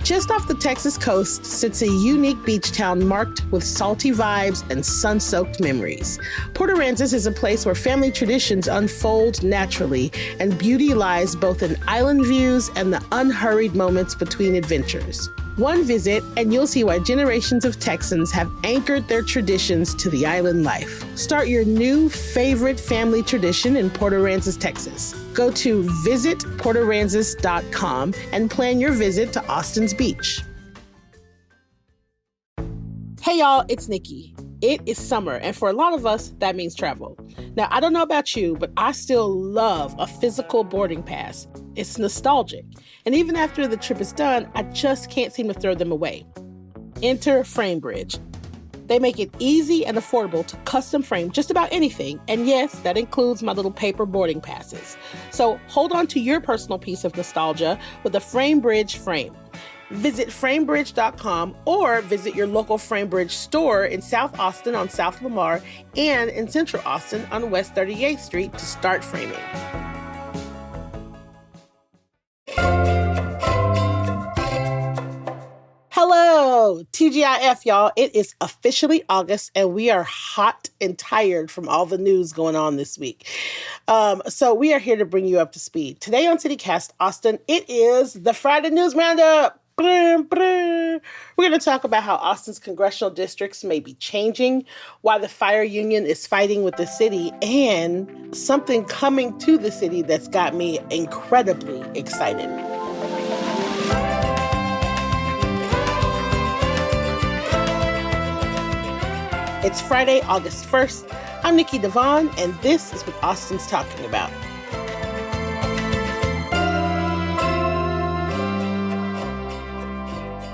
Just off the Texas coast sits a unique beach town marked with salty vibes and sun-soaked memories. Port Aransas is a place where family traditions unfold naturally, and beauty lies both in island views and the unhurried moments between adventures. One visit, and you'll see why generations of Texans have anchored their traditions to the island life. Start your new favorite family tradition in Port Aransas, Texas. Go to visitportaransas.com and plan your visit to Austin's beach. Hey y'all, it's Nikki. It is summer, and for a lot of us, that means travel. Now, I don't know about you, but I still love a physical boarding pass. It's nostalgic. And even after the trip is done, I just can't seem to throw them away. Enter FrameBridge. They make it easy and affordable to custom frame just about anything. And yes, that includes my little paper boarding passes. So hold on to your personal piece of nostalgia with a FrameBridge frame. Visit framebridge.com or visit your local FrameBridge store in South Austin on South Lamar and in Central Austin on West 38th Street to start framing. Hello, TGIF, y'all. It is officially August, and we are hot and tired from all the news going on this week. So we are here to bring you up to speed. Today on CityCast Austin, it is the Friday News Roundup. We're going to talk about how Austin's congressional districts may be changing, why the fire union is fighting with the city, and something coming to the city that's got me incredibly excited. It's Friday, August 1st. I'm Nikki Devon, and this is what Austin's talking about.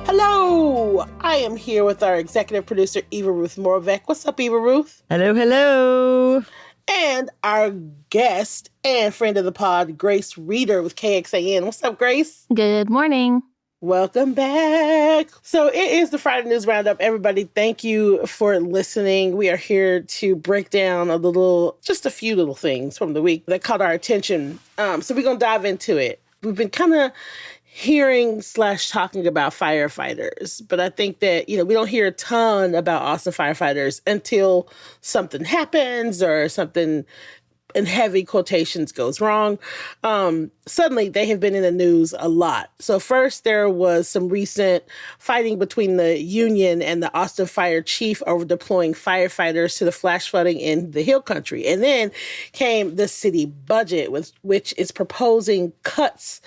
Hello! I am here with our executive producer, Eva Ruth Moravec. What's up, Eva Ruth? Hello, hello. And our guest and friend of the pod, Grace Reeder with KXAN. What's up, Grace? Good morning. Welcome back. So it is the Friday News Roundup. Everybody, thank you for listening. We are here to break down just a few little things from the week that caught our attention. So we're going to dive into it. We've been kind of hearing/talking about firefighters, but I think that, we don't hear a ton about Austin firefighters until something happens or something in heavy quotations goes wrong. Suddenly they have been in the news a lot. So first there was some recent fighting between the union and the Austin fire chief over deploying firefighters to the flash flooding in the Hill Country. And then came the city budget, which is proposing cuts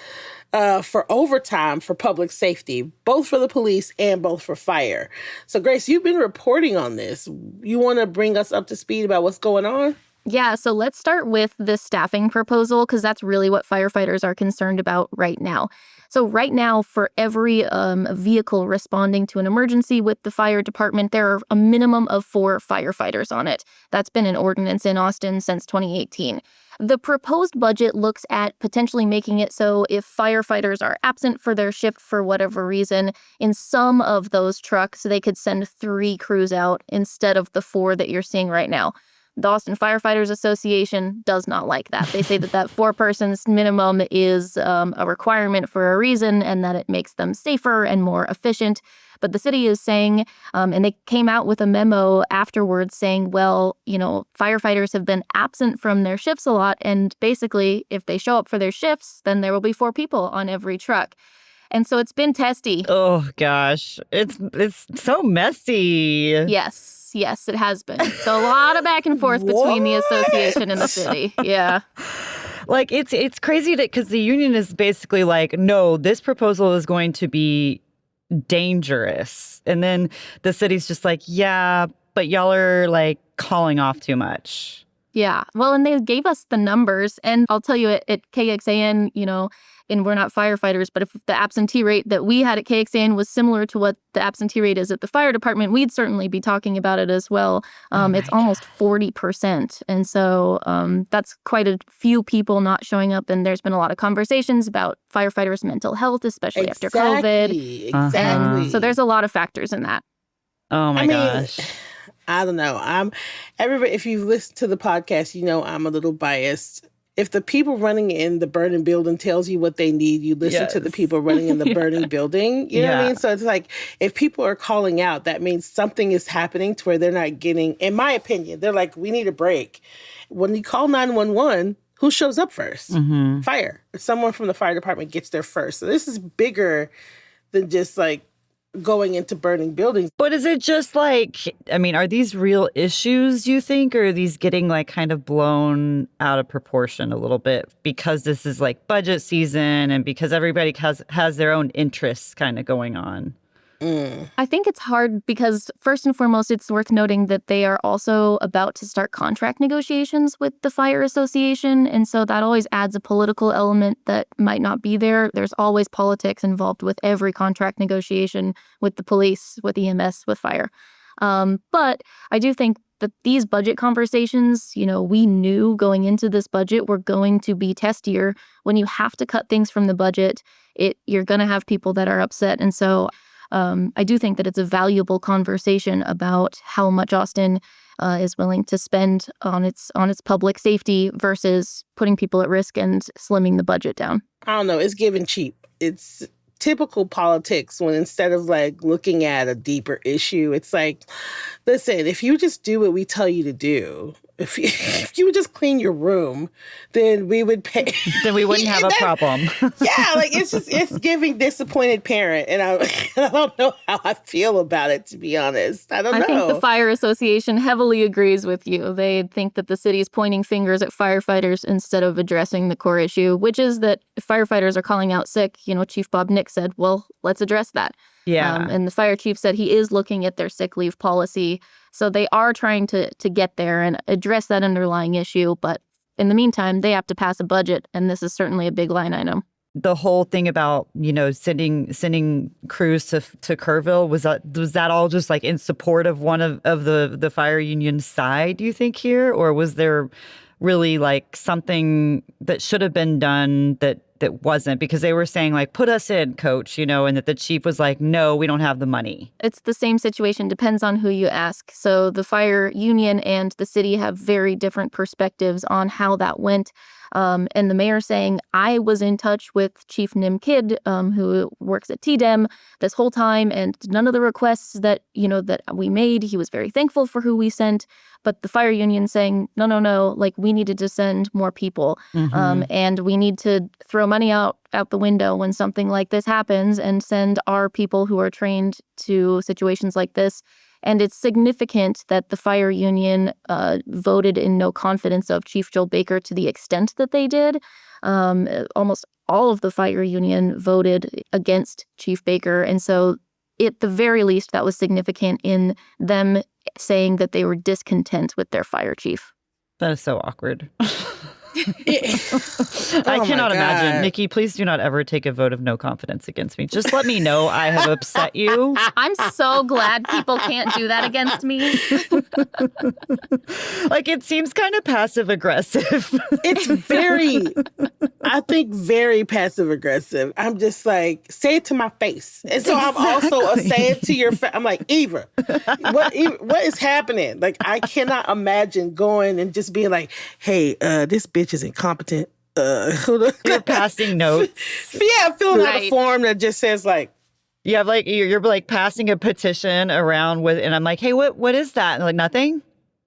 for overtime for public safety, both for the police and both for fire. So Grace, you've been reporting on this. You want to bring us up to speed about what's going on? Yeah, so let's start with the staffing proposal, because that's really what firefighters are concerned about right now. So right now, for every vehicle responding to an emergency with the fire department, there are a minimum of 4 firefighters on it. That's been an ordinance in Austin since 2018. The proposed budget looks at potentially making it so if firefighters are absent for their shift for whatever reason, in some of those trucks, they could send 3 crews out instead of the 4 that you're seeing right now. The Austin Firefighters Association does not like that. They say that 4 persons minimum is a requirement for a reason, and that it makes them safer and more efficient. But the city is saying, and they came out with a memo afterwards saying, well, firefighters have been absent from their shifts a lot. And basically, if they show up for their shifts, then there will be 4 people on every truck. And so it's been testy. Oh, gosh. It's so messy. Yes, it has been. So a lot of back and forth between the association and the city. Yeah. Like, it's crazy because the union is basically like, no, this proposal is going to be dangerous. And then the city's just like, yeah, but y'all are like calling off too much. Yeah. Well, and they gave us the numbers. And I'll tell you at KXAN, and we're not firefighters, but if the absentee rate that we had at KXAN was similar to what the absentee rate is at the fire department, we'd certainly be talking about it as well. It's almost 40%. And so that's quite a few people not showing up. And there's been a lot of conversations about firefighters' mental health, especially after COVID. Exactly. So there's a lot of factors in that. Oh, my gosh. I don't know. Everybody, if you've listened to the podcast, I'm a little biased. if the people running in the burning building tells you what they need, you listen to the people running in the burning building. You know what I mean? So it's like, if people are calling out, that means something is happening to where they're not getting, in my opinion, they're like, we need a break. When you call 911, who shows up first? Fire. Someone from the fire department gets there first. So this is bigger than just like going into burning buildings. But is it just like, I mean, are these real issues, you think, or are these getting like kind of blown out of proportion a little bit because this is like budget season and because everybody has their own interests kind of going on? I think it's hard because, first and foremost, it's worth noting that they are also about to start contract negotiations with the Fire Association. And so that always adds a political element that might not be there. There's always politics involved with every contract negotiation with the police, with EMS, with fire. But I do think that these budget conversations, we knew going into this budget were going to be testier. When you have to cut things from the budget, you're going to have people that are upset. And so I do think that it's a valuable conversation about how much Austin is willing to spend on its public safety versus putting people at risk and slimming the budget down. I don't know. It's giving cheap. It's typical politics when instead of like looking at a deeper issue, it's like, listen, if you just do what we tell you to do, if you would just clean your room, then we would pay. Then we wouldn't have a problem. Yeah, like it's giving disappointed parent, and I don't know how I feel about it, to be honest. I don't know. I think the Fire Association heavily agrees with you. They think that the city is pointing fingers at firefighters instead of addressing the core issue, which is that if firefighters are calling out sick, Chief Bob Nick said, well, let's address that. Yeah. And the fire chief said he is looking at their sick leave policy. So they are trying to get there and address that underlying issue. But in the meantime, they have to pass a budget. And this is certainly a big line item. The whole thing about, sending crews to Kerrville, was that all just like in support of one of the fire union side, do you think, here? Or was there really like something that should have been done that wasn't, because they were saying like, put us in, coach, and that the chief was like, no, we don't have the money? It's the same situation, depends on who you ask. So the fire union and the city have very different perspectives on how that went. And the mayor saying, I was in touch with Chief Nim Kidd, who works at TDEM this whole time, and none of the requests that we made, he was very thankful for who we sent. But the fire union saying, no, like we needed to send more people. And we need to throw money out the window when something like this happens and send our people who are trained to situations like this. And it's significant that the fire union voted in no confidence of Chief Joel Baker to the extent that they did. Almost all of the fire union voted against Chief Baker. And so at the very least, that was significant in them saying that they were discontent with their fire chief. That is so awkward. Oh I cannot my imagine. God. Nikki, please do not ever take a vote of no confidence against me. Just let me know I have upset you. I'm so glad people can't do that against me. Like, it seems kind of passive aggressive. It's I think very passive aggressive. I'm just like, say it to my face. And so I'm also say it to your face. I'm like, Eva, what is happening? Like, I cannot imagine going and just being like, hey, this bitch is incompetent. You're passing notes. Yeah, filling out a form that just says like, You have like you're like passing a petition around with, and I'm like, hey, what is that? And like, nothing.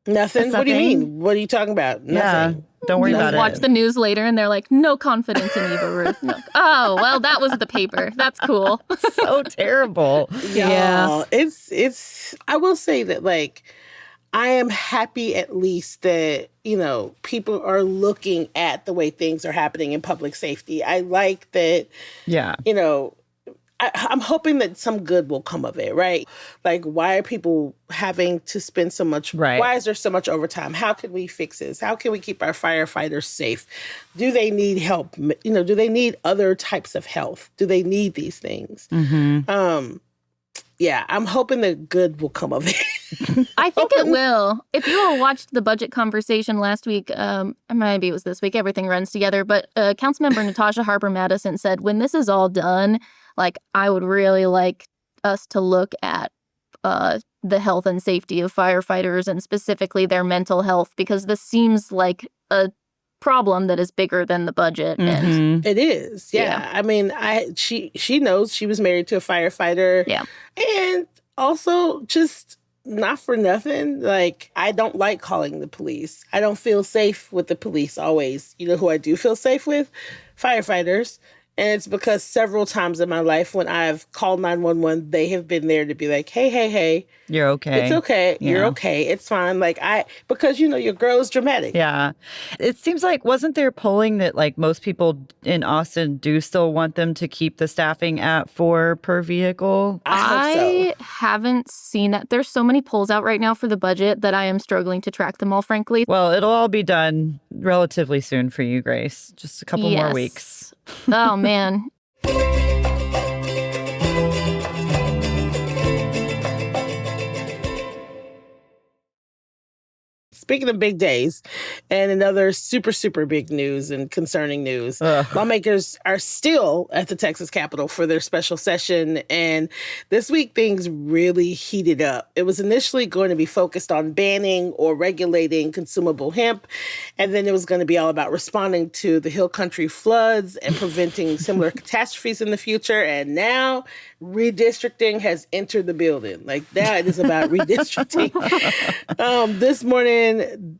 nothing. That's What do you nothing? mean? What are you talking about? Nothing. Yeah, don't worry about Watch it. the news later and they're like, no confidence in Eva Ruth. And I'm like, oh, well, that was the paper. That's cool. So terrible. Y'all, it's I will say that like I am happy at least that, people are looking at the way things are happening in public safety. I like that, Yeah. I'm hoping that some good will come of it, right? Like, why are people having to spend so much? Right. Why is there so much overtime? How can we fix this? How can we keep our firefighters safe? Do they need help? Do they need other types of health? Do they need these things? Mm-hmm. Yeah, I'm hoping that good will come of it. I think it will. If you all watched the budget conversation last week, maybe it was this week, everything runs together, but Councilmember Natasha Harper Madison said, when this is all done, like, I would really like us to look at the health and safety of firefighters and specifically their mental health, because this seems like a problem that is bigger than the budget. And It is. Yeah. I mean, she knows she was married to a firefighter. yeah. And also just not for nothing, like, I don't like calling the police. I don't feel safe with the police always. You know who I do feel safe with? Firefighters. And it's because several times in my life when I've called 911, they have been there to be like, hey. You're okay. It's okay. Yeah. You're okay. It's fine. Like, because, your girl's dramatic. Yeah. It seems like, wasn't there polling that like most people in Austin do still want them to keep the staffing at 4 per vehicle? I haven't seen that. There's so many polls out right now for the budget that I am struggling to track them all, frankly. Well, it'll all be done relatively soon for you, Grace. Just a couple more weeks. Oh, man. Speaking of big days, and another super, super big news and concerning news, lawmakers are still at the Texas Capitol for their special session. And this week, things really heated up. It was initially going to be focused on banning or regulating consumable hemp. And then it was going to be all about responding to the Hill Country floods and preventing similar catastrophes in the future. And now redistricting has entered the building. Like, now it is about redistricting. This morning,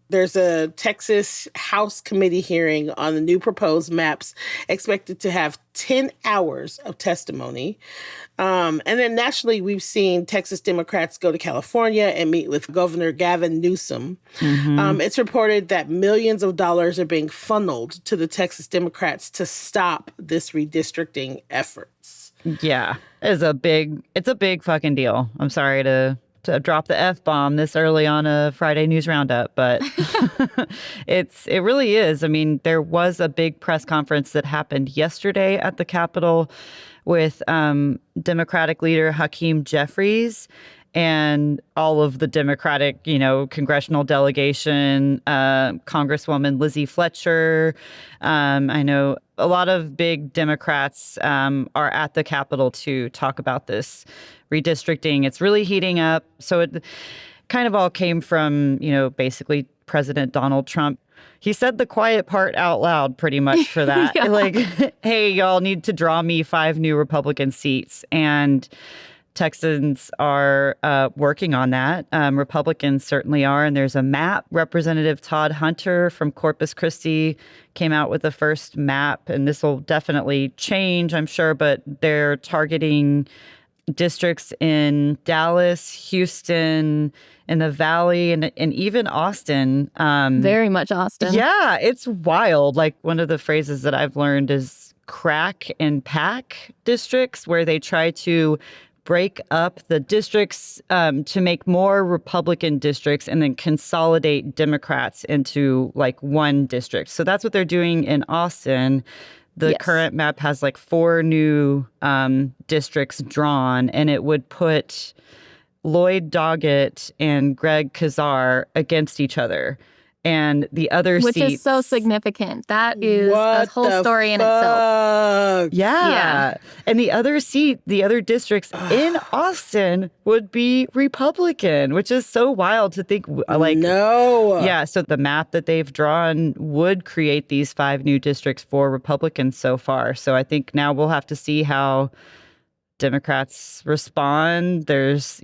there's a Texas House committee hearing on the new proposed maps, expected to have 10 hours of testimony. And then nationally, we've seen Texas Democrats go to California and meet with Governor Gavin Newsom. It's reported that millions of dollars are being funneled to the Texas Democrats to stop this redistricting efforts. Yeah, it's a big fucking deal. I'm sorry to drop the F-bomb this early on a Friday news roundup, but it really is. I mean, there was a big press conference that happened yesterday at the Capitol with Democratic leader Hakeem Jeffries and all of the Democratic, congressional delegation, Congresswoman Lizzie Fletcher. I know a lot of big Democrats are at the Capitol to talk about this redistricting. It's really heating up. So it kind of all came from, basically President Donald Trump. He said the quiet part out loud pretty much for that. Yeah. Like, hey, y'all need to draw me 5 new Republican seats. And Texans are working on that. Republicans certainly are. And there's a map. Representative Todd Hunter from Corpus Christi came out with the first map. And this will definitely change, I'm sure. But they're targeting districts in Dallas, Houston, in the Valley, and even Austin. Very much Austin. Yeah, it's wild. Like, one of the phrases that I've learned is crack and pack districts, where they try to break up the districts to make more Republican districts and then consolidate Democrats into like one district. So that's what they're doing in Austin. The current map has like 4 new districts drawn, and it would put Lloyd Doggett and Greg Kazar against each other. And the other Which seats... is so significant. That is a whole story in itself. Yeah. And the other districts in Austin would be Republican, which is so wild to think. Like, no. Yeah. So the map that they've drawn would create these 5 new districts for Republicans so far. So I think now we'll have to see how Democrats respond. There's,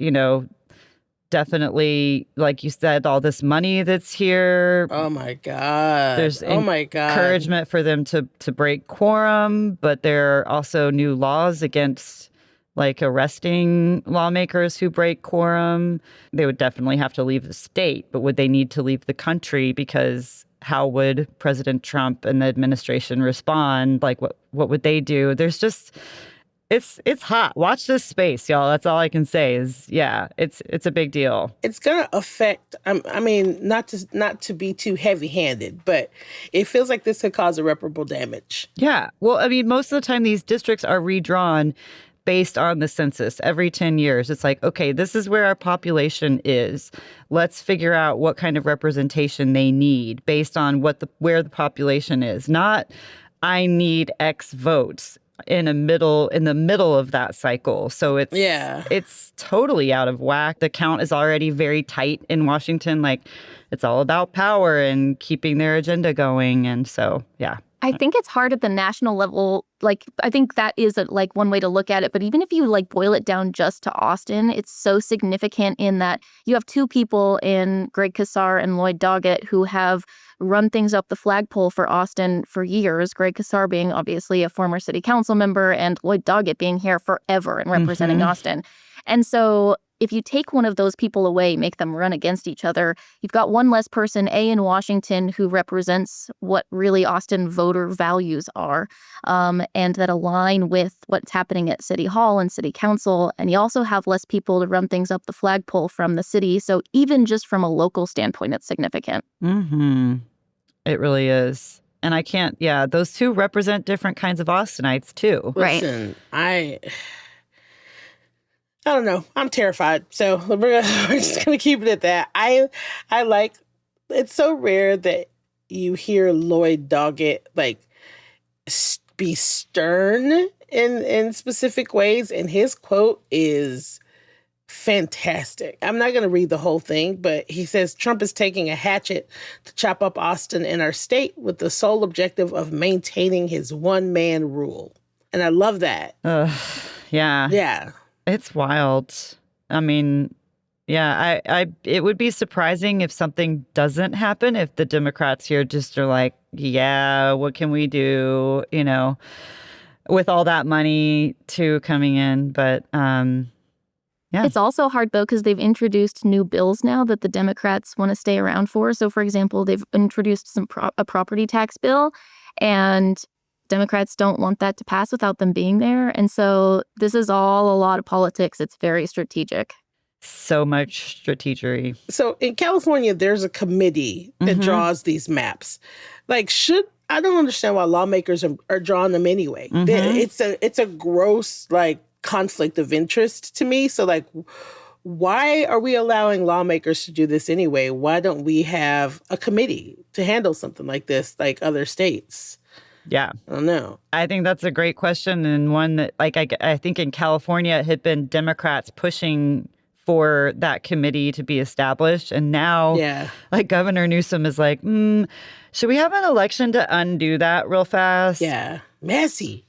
definitely, like you said, all this money that's here. Oh my God. There's encouragement for them to break quorum, but there are also new laws against like arresting lawmakers who break quorum. They would definitely have to leave the state, but would they need to leave the country? Because how would President Trump and the administration respond? Like, what would they do? There's just... It's hot. Watch this space, y'all. That's all I can say is, yeah, it's a big deal. It's going to affect, I mean, not to be too heavy-handed, but it feels like this could cause irreparable damage. Yeah. Well, I mean, most of the time these districts are redrawn based on the census every 10 years. It's like, okay, this is where our population is. Let's figure out what kind of representation they need based on where the population is. Not, I need X votes. in the middle of that cycle. So it's totally out of whack. The count is already very tight in Washington. Like, it's all about power and keeping their agenda going. And so, yeah. I think it's hard at the national level. Like, I think that is like one way to look at it. But even if you like boil it down just to Austin, it's so significant in that you have two people in Greg Casar and Lloyd Doggett who have run things up the flagpole for Austin for years. Greg Casar being obviously a former city council member and Lloyd Doggett being here forever and representing Austin. And so if you take one of those people away, make them run against each other, you've got one less person, in Washington, who represents what really Austin voter values are, and that align with what's happening at City Hall and City Council. And you also have less people to run things up the flagpole from the city. So even just from a local standpoint, it's significant. It really is. And I can't, those two represent different kinds of Austinites, too. Listen, I don't know. I'm terrified. So we're just going to keep it at that. I like, it's so rare that you hear Lloyd Doggett like be stern in specific ways. And his quote is fantastic. I'm not going to read the whole thing, but he says, Trump is taking a hatchet to chop up Austin and our state with the sole objective of maintaining his one-man rule. And I love that. Yeah. Yeah. It's wild. I mean, it would be surprising if something doesn't happen, if the Democrats here just are like, what can we do, with all that money too coming in. But it's also hard, though, because they've introduced new bills now that the Democrats want to stay around for. So, for example, they've introduced a property tax bill, and Democrats don't want that to pass without them being there. And so this is all a lot of politics. It's very strategic. So much strategy. So in California, there's a committee that draws these maps. Like, I don't understand why lawmakers are drawing them anyway. It's a gross, like, conflict of interest to me. So, like, why are we allowing lawmakers to do this anyway? Why don't we have a committee to handle something like this, like other states? Yeah. I don't know. I think that's a great question, and one that, like, I think in California it had been Democrats pushing for that committee to be established. And now, like, Governor Newsom is like, should we have an election to undo that real fast? Yeah. Messy.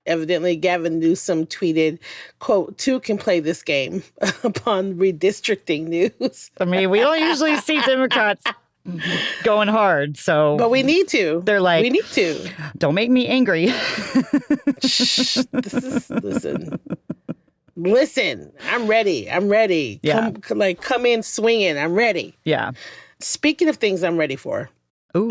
Evidently, Gavin Newsom tweeted, quote, "Two can play this game," upon redistricting news. I mean, we don't usually see Democrats going hard, so. But we need to. They're like, we need to. Don't make me angry. Listen, I'm ready. Yeah. Come in swinging. I'm ready. Yeah. Speaking of things I'm ready for. Ooh.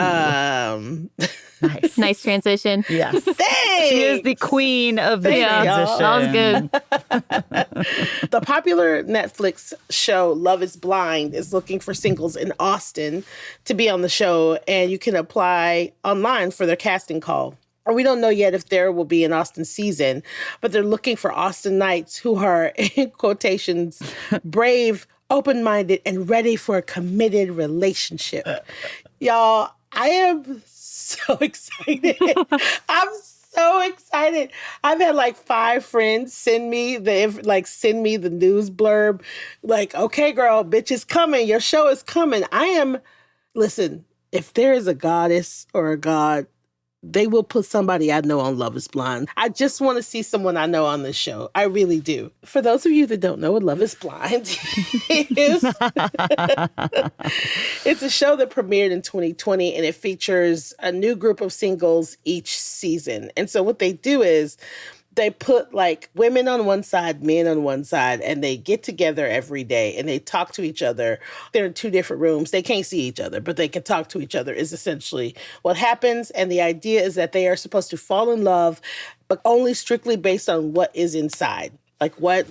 Nice transition. Yes. Thanks. She is the queen of the transition. That was good. The popular Netflix show Love is Blind is looking for singles in Austin to be on the show, and you can apply online for their casting call. We don't know yet if there will be an Austin season, but they're looking for Austinites who are, in quotations, brave, open-minded, and ready for a committed relationship. Y'all, I am so excited. I'm so excited. I've had like 5 friends send me the news blurb. Like, okay, girl, bitch is coming. Your show is coming. Listen, if there is a goddess or a god, they will put somebody I know on Love is Blind. I just want to see someone I know on this show. I really do. For those of you that don't know what Love is Blind is, it's a show that premiered in 2020, and it features a new group of singles each season. And so what they do is they put like women on one side, men on one side, and they get together every day and they talk to each other. They're in 2 different rooms. They can't see each other, but they can talk to each other is essentially what happens. And the idea is that they are supposed to fall in love, but only strictly based on what is inside. Like what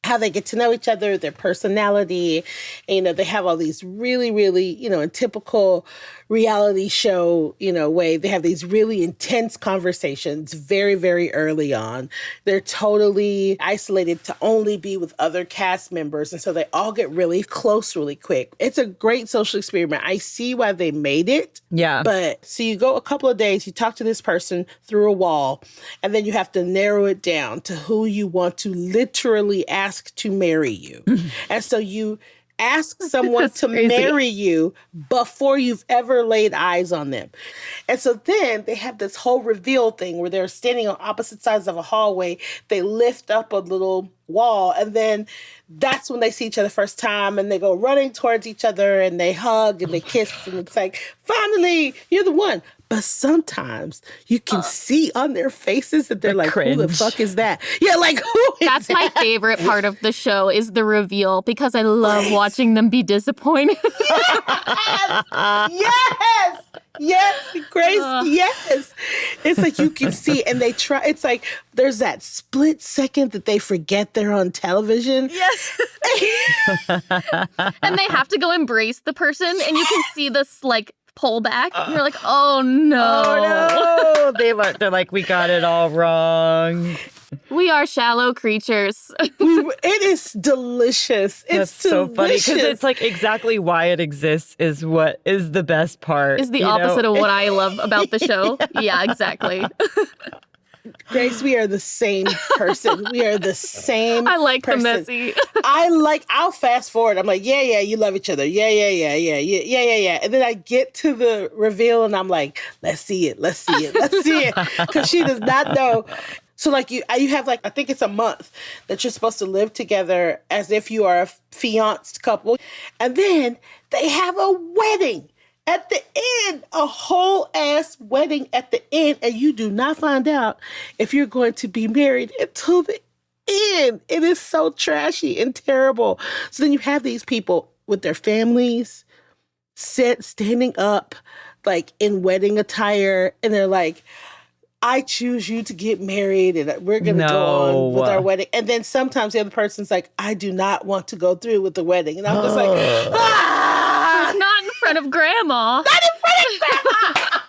how they get to know each other, their personality. And, they have all these really, really, in typical reality show, way, they have these really intense conversations very, very early on. They're totally isolated to only be with other cast members. And so they all get really close really quick. It's a great social experiment. I see why they made it. Yeah. But so you go a couple of days, you talk to this person through a wall, and then you have to narrow it down to who you want to literally ask to marry you. And so you ask someone to marry you before you've ever laid eyes on them. And so then they have this whole reveal thing where they're standing on opposite sides of a hallway. They lift up a little wall, and then that's when they see each other first time, and they go running towards each other, and they hug and they kiss, and it's like, finally, you're the one. But sometimes you can see on their faces that they're like, cringe. who the fuck is that? Yeah, like, who is That's that? my favorite part of the show is the reveal because I love watching them be disappointed. Yes! Yes, Grace, yes. It's like you can see, and they try, it's like there's that split second that they forget they're on television. Yes. And they have to go embrace the person, and you can see this, like, pull back. And you're like, oh, no. Oh, no. They're like, we got it all wrong. We are shallow creatures. It is delicious. That's so funny because it's like exactly why it exists is what is the best part. Is the opposite of what I love about the show. Yeah, exactly. Grace, we are the same person. We are the same I like person. the messy. I'll fast forward. I'm like, yeah, you love each other. Yeah. And then I get to the reveal and I'm like, let's see it. Because she does not know. So like you have like, I think it's a month that you're supposed to live together as if you are a fianced couple. And then they have a wedding at the end, a whole ass wedding at the end. And you do not find out if you're going to be married until the end. It is so trashy and terrible. So then you have these people with their families standing up like in wedding attire. And they're like, I choose you to get married and we're going to go on with our wedding. And then sometimes the other person's like, I do not want to go through with the wedding. And I'm just like, Not in front of grandma. Not in front of grandma.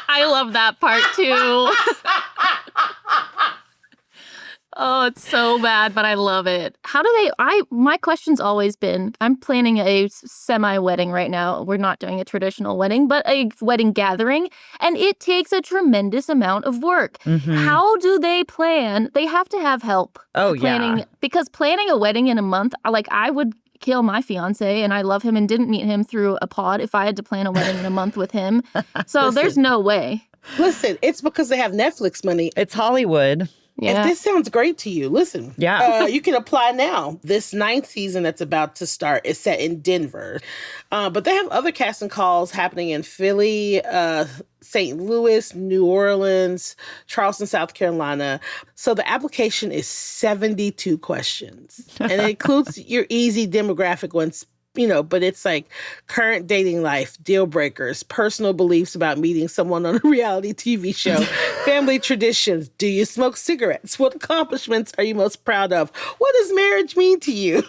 I love that part too. Oh, it's so bad, but I love it. How do they, my question's always been, I'm planning a semi-wedding right now. We're not doing a traditional wedding, but a wedding gathering. And it takes a tremendous amount of work. Mm-hmm. How do they plan? They have to have help. Yeah. Because planning a wedding in a month, like I would kill my fiance and I love him and didn't meet him through a pod if I had to plan a wedding in a month with him. So there's no way. Listen, it's because they have Netflix money. It's Hollywood. Yeah. If this sounds great to you, listen. Yeah. You can apply now. This 9th season that's about to start is set in Denver. But they have other casting calls happening in Philly, St. Louis, New Orleans, Charleston, South Carolina. So the application is 72 questions. And it includes your easy demographic ones, but it's like current dating life, deal breakers, personal beliefs about meeting someone on a reality TV show, family traditions. Do you smoke cigarettes? What accomplishments are you most proud of? What does marriage mean to you?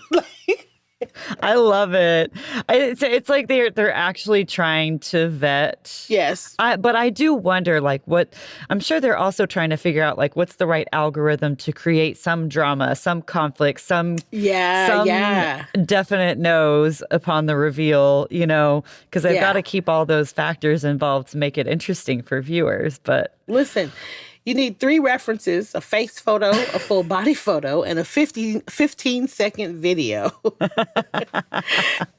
I love it. It's like they're actually trying to vet. Yes. But I do wonder, like, I'm sure they're also trying to figure out, like, what's the right algorithm to create some drama, some conflict, some definite no's upon the reveal, because they've got to keep all those factors involved to make it interesting for viewers. But listen, you need 3 references, a face photo, a full body photo, and a 15-second video.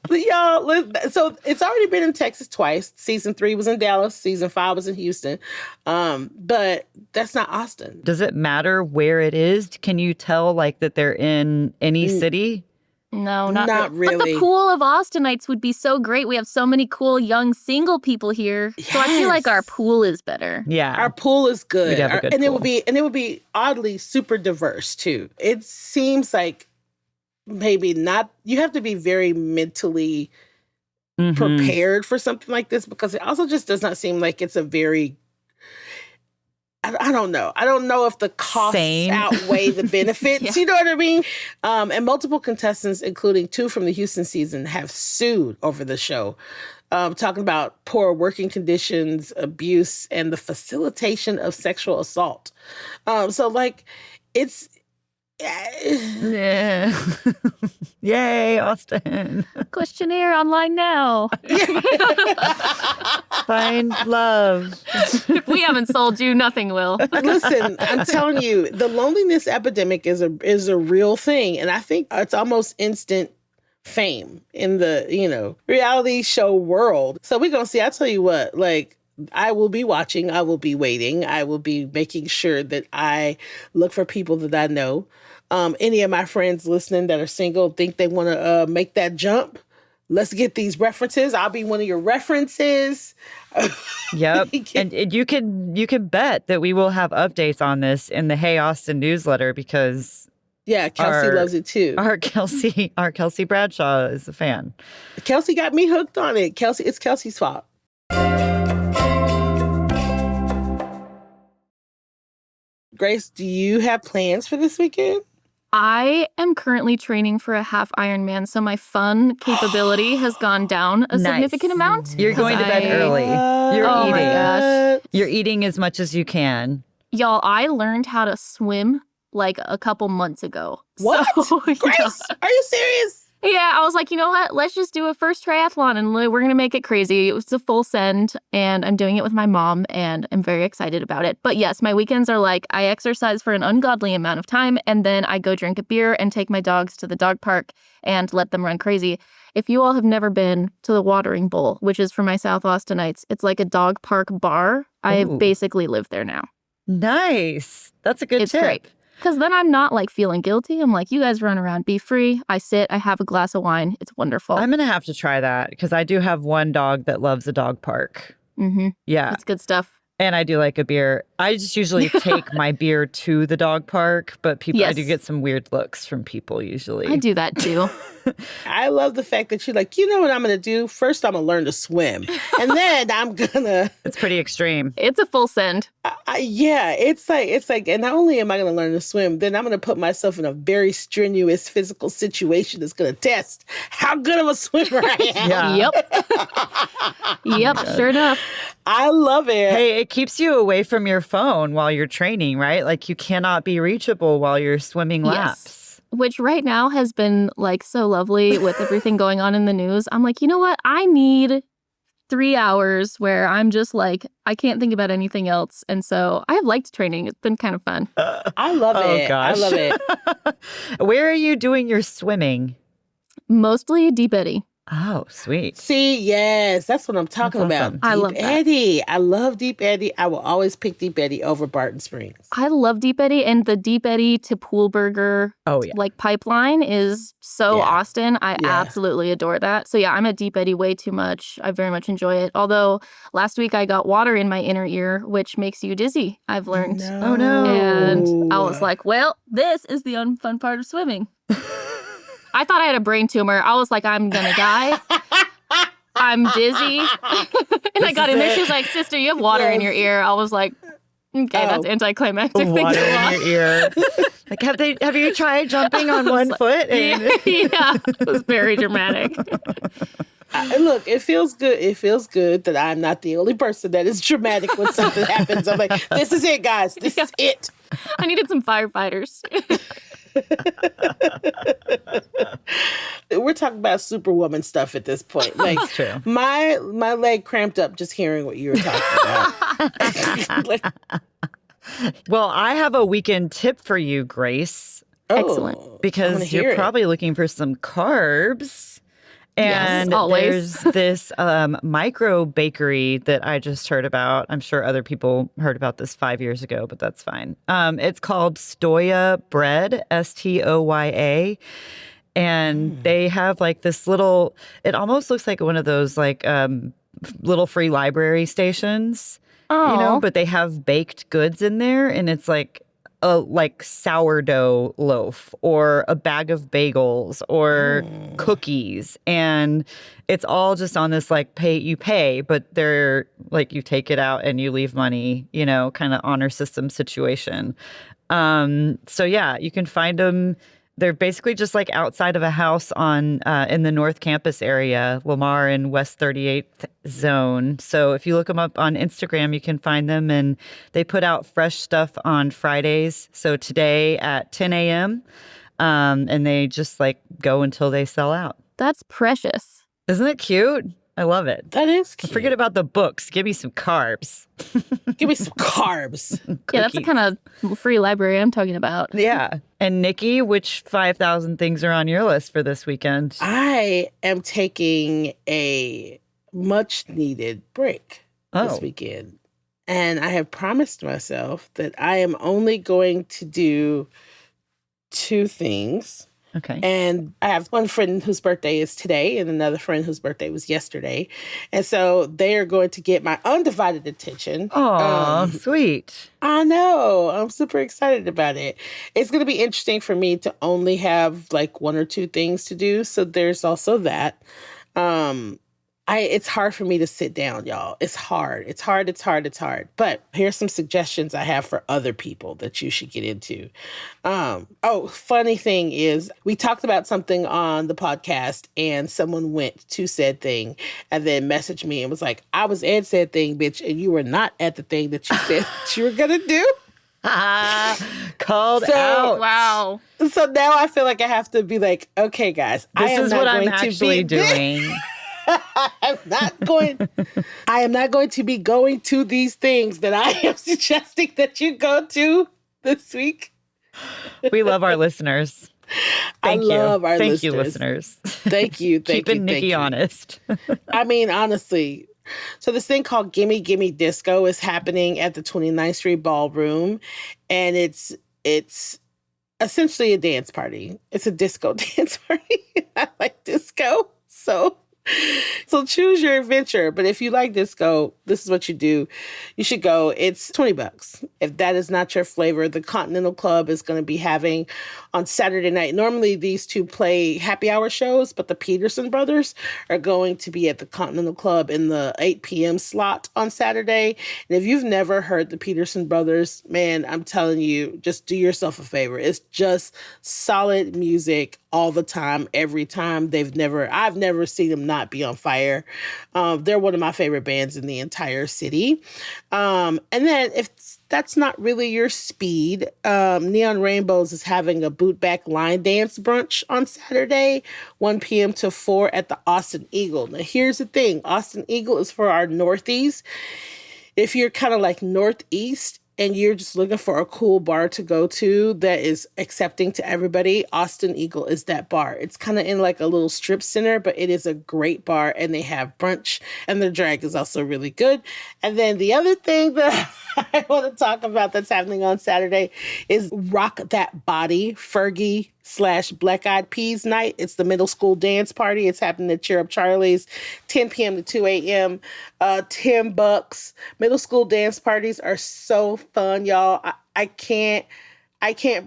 Y'all, so it's already been in Texas twice. Season 3 was in Dallas. Season 5 was in Houston. But that's not Austin. Does it matter where it is? Can you tell, like, that they're in any city? No, not really. But the pool of Austinites would be so great. We have so many cool young single people here. Yes. So I feel like our pool is better. Yeah. Our pool is good. We'd have a good and pool. it would be oddly super diverse too. It seems like maybe not, you have to be very mentally prepared for something like this because it also just does not seem like it's a very I don't know. I don't know if the costs Same. outweigh the benefits. Yeah. You know what I mean? And multiple contestants, including 2 from the Houston season, have sued over the show, talking about poor working conditions, abuse, and the facilitation of sexual assault. So, like, it's. Yeah. Yay, Austin. Questionnaire online now. Find love. If we haven't sold you, nothing will. Listen, I'm telling you, the loneliness epidemic is a real thing, and I think it's almost instant fame in the reality show world. So we're gonna see. I tell you what, like, I will be watching. I will be waiting. I will be making sure that I look for people that I know. Any of my friends listening that are single think they want to make that jump. Let's get these references. I'll be one of your references. Yep. And you can bet that we will have updates on this in the Hey Austin newsletter because yeah, Kelsey loves it too. Our Kelsey Bradshaw is a fan. Kelsey got me hooked on it. It's Kelsey's fault. Grace, do you have plans for this weekend? I am currently training for a half Ironman, so my fun capability has gone down a significant amount. You're going to bed early. You're Oh eating. my gosh. You're eating as much as you can. Y'all, I learned how to swim like a couple months ago. What? So, yeah. Grace, are you serious? Yeah, I was like, you know what? Let's just do a first triathlon and we're going to make it crazy. It was a full send and I'm doing it with my mom and I'm very excited about it. But yes, my weekends are like I exercise for an ungodly amount of time and then I go drink a beer and take my dogs to the dog park and let them run crazy. If you all have never been to the Watering Bowl, which is for my South Austinites, it's like a dog park bar. I basically live there now. Nice. That's a good It's tip. great. Because then I'm not like feeling guilty. I'm like, you guys run around, be free. I sit, I have a glass of wine. It's wonderful. I'm going to have to try that because I do have one dog that loves a dog park. Mm-hmm. Yeah. That's good stuff. And I do like a beer. I just usually take my beer to the dog park, but I do get some weird looks from people usually. I do that too. I love the fact that you're like, you know what I'm going to do? First, I'm going to learn to swim. And then I'm going to... It's pretty extreme. It's a full send. Yeah, it's like, and not only am I going to learn to swim, then I'm going to put myself in a very strenuous physical situation that's going to test how good of a swimmer I am. Yeah. Yep, sure enough. I love it. Hey, it keeps you away from your phone while you're training, right? Like you cannot be reachable while you're swimming laps. Yes. Which right now has been like so lovely with everything going on in the news. I'm like, you know what? I need 3 hours where I'm just like, I can't think about anything else. And so I have liked training. It's been kind of fun. I love it. Gosh. I love it. Where are you doing your swimming? Mostly Deep Eddy. Oh, sweet. See, yes, that's what I'm talking about. Awesome. I Deep love that. Eddy. I love Deep Eddy. I will always pick Deep Eddy over Barton Springs. I love Deep Eddy, and the Deep Eddy to Poolburger like pipeline is so Austin. I absolutely adore that. So yeah, I'm at Deep Eddy way too much. I very much enjoy it. Although last week I got water in my inner ear, which makes you dizzy, I've learned. Oh no. And I was like, well, this is the unfun part of swimming. I thought I had a brain tumor. I was like, I'm gonna die. I'm dizzy. And I got in there. She was like, sister, you have water in your ear. I was like, okay, that's anticlimactic. Water in your ear. Like, have you tried jumping on one foot? And... yeah, it was very dramatic. Look, it feels good. It feels good that I'm not the only person that is dramatic when something happens. I'm like, this is it, guys. This is it. I needed some firefighters. We're talking about Superwoman stuff at this point. Like, That's true. My leg cramped up just hearing what you were talking about. Well, I have a weekend tip for you, Grace. Excellent. Because you're probably looking for some carbs. And yes, always. there's this micro bakery that I just heard about. I'm sure other people heard about this 5 years ago, but that's fine. It's called Stoya Bread, Stoya. And they have like this little, it almost looks like one of those like little free library stations, Oh. but they have baked goods in there. And it's like a like sourdough loaf or a bag of bagels or cookies. And it's all just on this like you pay, but they're like you take it out and you leave money, you know, kind of honor system situation. So yeah, you can find them. They're basically just like outside of a house on in the North Campus area, Lamar and West 38th Zone. So if you look them up on Instagram, you can find them, and they put out fresh stuff on Fridays. So today at 10 a.m. And they just like go until they sell out. That's precious. Isn't it cute? I love it. That is cute. Forget about the books. Give me some carbs. Give me some carbs. Yeah, that's the kind of free library I'm talking about. Yeah. And Nikki, which 5,000 things are on your list for this weekend? I am taking a much needed break this weekend. And I have promised myself that I am only going to do 2 things. Okay. And I have one friend whose birthday is today and another friend whose birthday was yesterday. And so they are going to get my undivided attention. Oh, sweet. I know. I'm super excited about it. It's going to be interesting for me to only have like 1 or 2 things to do. So there's also that. It's hard for me to sit down, y'all. It's hard. But here's some suggestions I have for other people that you should get into. Funny thing is, we talked about something on the podcast and someone went to said thing and then messaged me and was like, I was at said thing, bitch, and you were not at the thing that you said that you were going to do. Called out. Wow. So now I feel like I have to be like, okay, guys, this is what I'm actually doing. I am not going to be going to these things that I am suggesting that you go to this week. We love our listeners. Thank you. Thank you, listeners. Thank you. Keeping Nikki honest. I mean, honestly. So this thing called Gimme Gimme Disco is happening at the 29th Street Ballroom. And it's essentially a dance party. It's a disco dance party. I like disco. So choose your adventure. But if you like disco, this is what you do. You should go. It's $20. If that is not your flavor, the Continental Club is going to be having on Saturday night. Normally these two play happy hour shows, but the Peterson brothers are going to be at the Continental Club in the 8 p.m. slot on Saturday. And if you've never heard the Peterson brothers, man, I'm telling you, just do yourself a favor. It's just solid music all the time, every time. I've never seen them not be on fire. They're one of my favorite bands in the entire city. And then if that's not really your speed, Neon Rainbows is having a bootback line dance brunch on Saturday, 1 p.m. to 4 at the Austin Eagle. Now, here's the thing. Austin Eagle is for our Northeast. If you're kind of like Northeast, and you're just looking for a cool bar to go to that is accepting to everybody, Austin Eagle is that bar. It's kind of in like a little strip center, but it is a great bar, and they have brunch, and the drag is also really good. And then the other thing that I want to talk about that's happening on Saturday is Rock That Body, Fergie / Black Eyed Peas night. It's the middle school dance party. It's happening at Cheer Up Charlie's, 10 p.m. to 2 a.m. $10. Middle school dance parties are so fun, y'all. I can't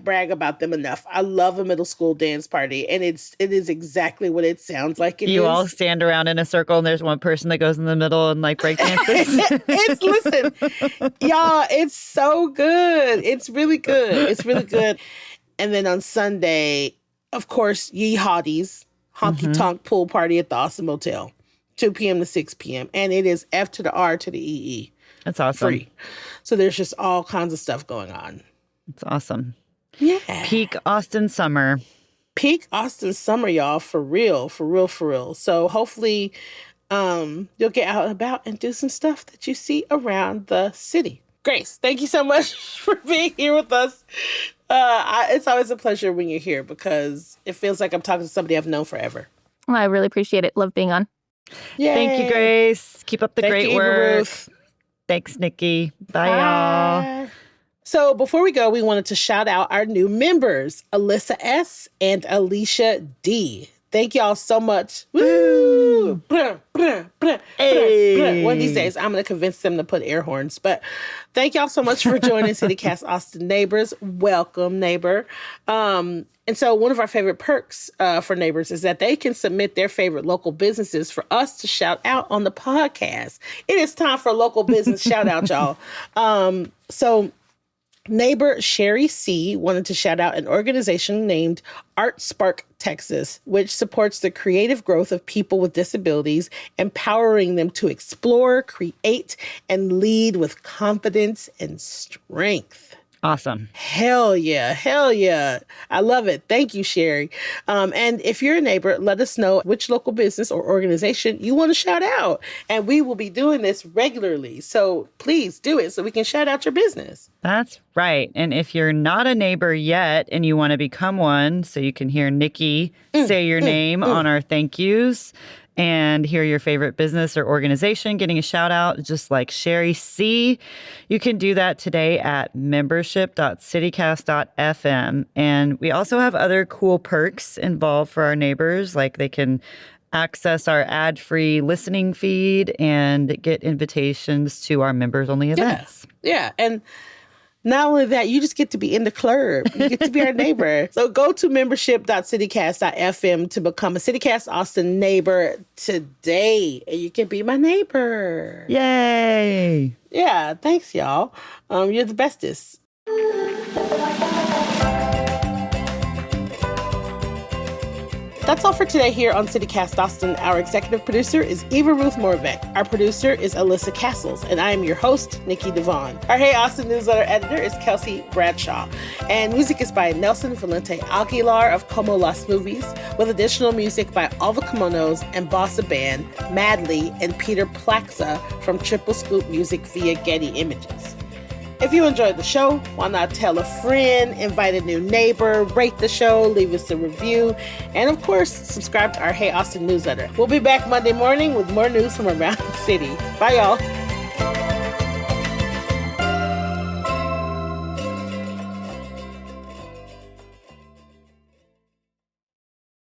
brag about them enough. I love a middle school dance party, and it is exactly what it sounds like. You all stand around in a circle, and there's one person that goes in the middle and like break dances. Listen, y'all, it's so good. It's really good. And then on Sunday, of course, Ye Hotties, Honky Tonk Pool Party at the Austin Motel, 2 p.m. to 6 p.m. And it is F to the R to the EE. That's awesome. Free. So there's just all kinds of stuff going on. It's awesome. Yeah. Peak Austin summer. Peak Austin summer, y'all. For real. So hopefully you'll get out and about and do some stuff that you see around the city. Grace, thank you so much for being here with us. It's always a pleasure when you're here because it feels like I'm talking to somebody I've known forever. Well, I really appreciate it. Love being on. Yay. Thank you, Grace. Keep up the Thank great you, work. Ruth. Thanks, Nikki. Bye, y'all. So before we go, we wanted to shout out our new members, Alyssa S. and Alicia D. Thank y'all so much. Woo! Woo! Bruh, bruh, bruh, Hey. bruh. One of these days, I'm going to convince them to put air horns. But thank y'all so much for joining CityCast Austin Neighbors. Welcome, neighbor. And so one of our favorite perks for neighbors is that they can submit their favorite local businesses for us to shout out on the podcast. It is time for a local business shout out, y'all. So neighbor Sherry C. wanted to shout out an organization named Art Spark Texas, which supports the creative growth of people with disabilities, empowering them to explore, create, and lead with confidence and strength. Awesome. Hell yeah. Hell yeah. I love it. Thank you, Sherry. And if you're a neighbor, let us know which local business or organization you want to shout out. And we will be doing this regularly. So please do it so we can shout out your business. That's right. And if you're not a neighbor yet and you want to become one so you can hear Nikki say your name on our thank yous and hear your favorite business or organization getting a shout out, just like Sherry C., you can do that today at membership.citycast.fm. And we also have other cool perks involved for our neighbors, like they can access our ad-free listening feed and get invitations to our members-only events. Yeah. And not only that, you just get to be in the club. You get to be our neighbor. So go to membership.citycast.fm to become a CityCast Austin neighbor today. And you can be my neighbor. Yay! Yeah, thanks, y'all. You're the bestest. That's all for today here on CityCast Austin. Our executive producer is Eva Ruth Morbeck. Our producer is Alyssa Castles, and I am your host, Nikki Devon. Our Hey Austin newsletter editor is Kelsey Bradshaw, and music is by Nelson Valente Aguilar of Como Las Movies, with additional music by All the Kimonos and Bossa Band, Madly, and Peter Plaxa from Triple Scoop Music via Getty Images. If you enjoyed the show, why not tell a friend, invite a new neighbor, rate the show, leave us a review, and of course, subscribe to our Hey Austin newsletter. We'll be back Monday morning with more news from around the city. Bye, y'all.